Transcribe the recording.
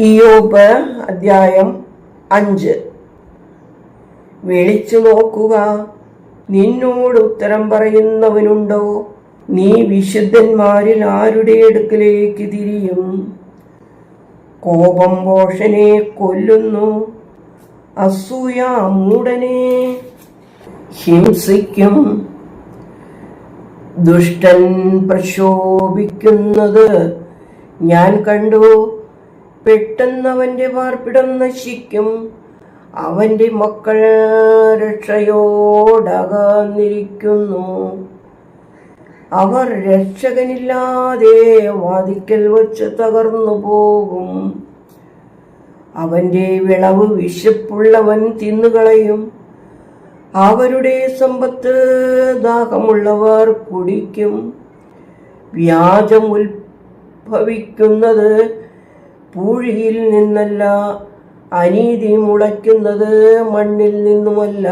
ഇയ്യോബ് അധ്യായം 5. വിളിച്ചു നോക്കുക, നിന്നോട് ഉത്തരം പറയുന്നവനുണ്ടോ? നീ വിശുദ്ധന്മാരിൽ ആരുടെ അടുക്കലേക്ക് തിരിയും? കോപം ഭോഷനെ കൊല്ലുന്നു, അസൂയ മൂഢനെ ഹിംസിക്കും. ദുഷ്ടൻ പ്രക്ഷോഭിക്കുന്നത് ഞാൻ കണ്ടു. പെട്ടെന്നവന്റെ പാർപ്പിടം നശിക്കും, അവന്റെ മക്കൾ രക്ഷയോടകന്നിരിക്കുന്നു. അവർ രക്ഷകനില്ലാതെ വാതിക്കൽ വച്ച് തകർന്നു പോകും. അവന്റെ വിളവ് വിശപ്പുള്ളവൻ തിന്നുകളയും, അവരുടെ സമ്പത്ത് ദാഹമുള്ളവർ കുടിക്കും. വ്യാജം ഉത്ഭവിക്കുന്നത് പൂഴിയിൽ നിന്നല്ല, അനീതി മുളയ്ക്കുന്നത് മണ്ണിൽ നിന്നുമല്ല.